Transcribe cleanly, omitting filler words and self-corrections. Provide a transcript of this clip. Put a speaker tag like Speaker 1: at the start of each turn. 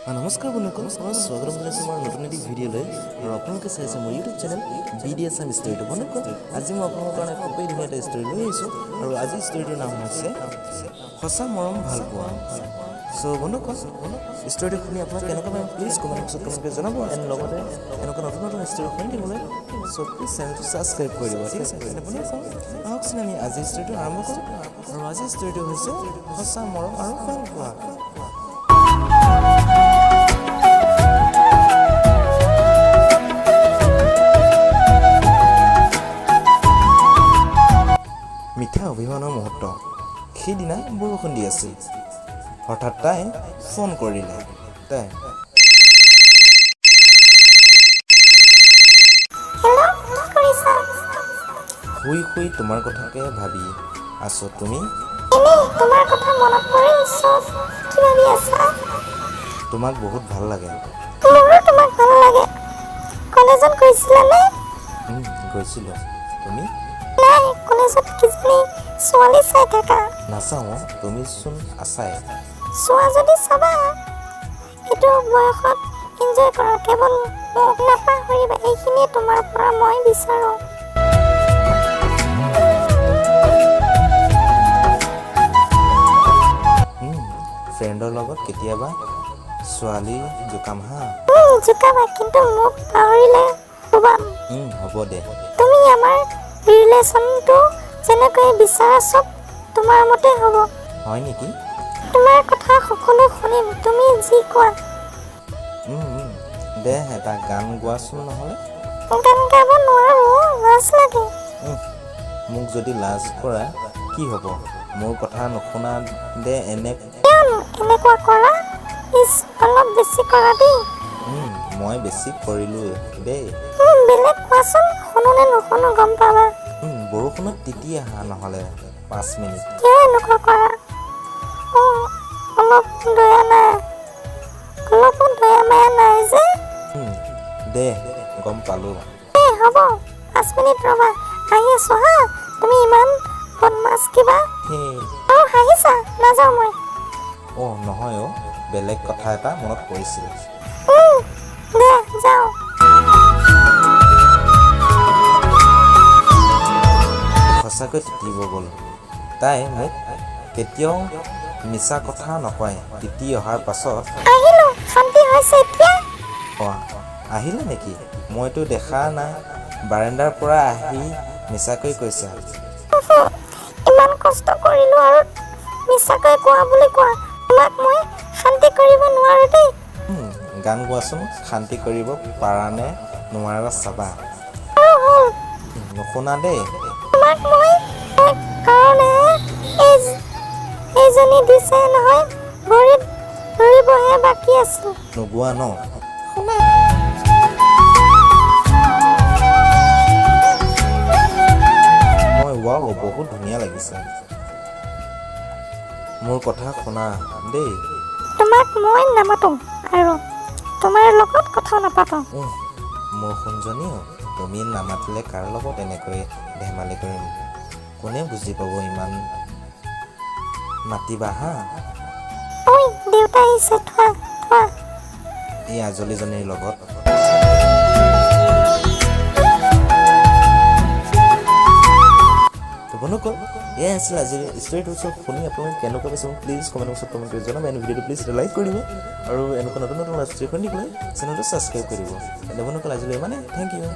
Speaker 1: নমস্কাৰ বন্ধুসকল, স্বাগতম জনাইছোঁ আমাৰ নতুন এটি ভিডিঅ'লৈ। আৰু আপোনালোকে চাইছে মোৰ ইউটিউব চেনেল BDSM ষ্টৰিটো। বন্ধুসকল, আজি মই আপোনালোকৰ কাৰণে খুবেই ধুনীয়া এটা ষ্টৰি লৈ আহিছোঁ। আৰু আজিৰ ষ্টৰিটোৰ নাম হৈছে সঁচা মৰম ভাল পোৱা। চ' বন্ধুসকল, ষ্টৰিটো শুনি আপোনাক কেনেকুৱা পাম প্লিজ কমেণ্ট বক্সত কমেণ্ট কৰি জনাব। এণ্ড লগতে এনেকুৱা নতুন নতুন ষ্টৰি শুনি থাকিবলৈ চ' প্লিজ চেনেলটো ছাবস্ক্ৰাইব কৰি দিব, ঠিক আছে? বন্ধুসকল, আহকচোন আমি আজিৰ ষ্টৰিটো আৰম্ভ কৰোঁ। আৰু আজিৰ ষ্টৰিটো হৈছে সঁচা মৰম আৰু ভাল পোৱা। মিঠা অভিমানৰ মুহূৰ্ত। সেইদিনা বৰষুণ দি আছিল। হঠাৎ তাই ফোন কৰিলে। শুই শুই তোমাৰ কথাকে ভাবি আছো। তুমি
Speaker 2: তোমাৰ কথা মনত পৰি চব কি ভাবি আছা?
Speaker 1: তোমাক বহুত ভাল লাগে।
Speaker 2: মোৰো তোমাক ভাল লাগে। কলেজত গৈছিলানে?
Speaker 1: গৈছিলোঁ। তুমি?
Speaker 2: নাই, কলেজত কিজনী ছোৱালী চাই থাকা।
Speaker 1: নাচাওঁ, তুমিচোন আছাই।
Speaker 2: চোৱা যদি চাবা। এইটো বয়সত এনজয় কৰা, কেৱল মোক নাপাহৰিবা। এইখিনিয়ে তোমাৰ পৰা মই বিচাৰোঁ।
Speaker 1: ফ্ৰেণ্ডৰ লগত কেতিয়াবা ছোৱালী জোকাম হা।
Speaker 2: জোকাবা, কিন্তু মোক পাহৰিলে ক'বা।
Speaker 1: হ'ব দে।
Speaker 2: তুমি আমাৰ ৰিলেশ্যনটো যেনেকৈ বিচাৰা চব তোমাৰ মতে হ'ব।
Speaker 1: হয় নেকি?
Speaker 2: তোমাৰ কথা সকলো শুনিম, তুমি যি কোৱা।
Speaker 1: দে এটা গান গোৱাচোন নহ'লে।
Speaker 2: গান গাব নোৱাৰো, লাজ লাগে।
Speaker 1: মোক যদি লাজ কৰা কি হ'ব? মোৰ কথা নুশুনা দে।
Speaker 2: এনেকুৱা কৰা অলপ বেছি কৰা দেই।
Speaker 1: মই বেছি কৰিলোঁ দেই।
Speaker 2: বেলেগ কোৱাচোন, শুনো নে নুশুনো গম পাবা।
Speaker 1: বৰষুণত তিতি আহা নহ'লে 5 মিনিট।
Speaker 2: কিয় এনেকুৱা কৰা? অলপো দয়া মায়া নাই যে।
Speaker 1: দে গম পালোঁ।
Speaker 2: হ'ব, 5 মিনিট ৰ'বা, আহি আছো হা। তুমি ইমান বদমাছ কিবা? হাঁহিছা? নাযাওঁ মই।
Speaker 1: নহয় বেলেগ কথা এটা মনত পৰিছিল।
Speaker 2: দে যাওঁ।
Speaker 1: সঁচাকৈ তিতিব গ'ল। তাই মোক কেতিয়াও মিছা কথা নকয়। তিতি অহাৰ পাছত
Speaker 2: আহিলো, শান্তি হৈছে এতিয়া।
Speaker 1: আহিলে নেকি? মইতো দেখা নাই। বাৰাণ্ডাৰ পৰা আহি মিছাকৈ কৈছা।
Speaker 2: ইমান কষ্ট কৰিলো আৰু মিছাকৈ কোৱা বুলি কোৱা। তোমাক মই শান্তি কৰিব নোৱাৰো দেই।
Speaker 1: গান গোৱাচোন, শান্তি কৰিব পাৰা নে নোৱাৰা চাবা। নুশুনা দেই।
Speaker 2: তোমাক মই কাৰণে এইজনী দিছে নহয়, ভৰিত ধৰিবহে বাকী আছিল।
Speaker 1: নোগোৱা ন?
Speaker 2: শুনা।
Speaker 1: বহুত ধুনীয়া লাগিছে। মোৰ কথা শুনা দেই।
Speaker 2: তোমাক মই নামাতো আৰু তোমাৰ লগত কথা নাপাতো।
Speaker 1: মোৰ সোণজনীও, তুমি নামাতিলে কাৰ লগত এনেকৈ ধেমালি কৰিম? কোনে বুজি পাব? ইমান মাতিবা হা।
Speaker 2: দেউতা আহিছে, থোৱা।
Speaker 1: এই আজলীজনীৰ লগত। বন্ধুসকল, এয়াই আছিল আজিৰ ষ্টৰিটো। শুনি আপোনালোকে কেনেকুৱা পাইছে প্লিজ কমেণ্ট বক্সত কমেণ্ট কৰি জনাব। এণ্ড ভিডিঅ'টো প্লিজ লাইক কৰি দিব। আৰু এনেকুৱা নতুন নতুন ষ্টৰি শুনিবলৈ চেনেলটো ছাবস্ক্ৰাইব কৰি দিব। বন্ধুসকল, আজিলৈ ইমানে। Thank U.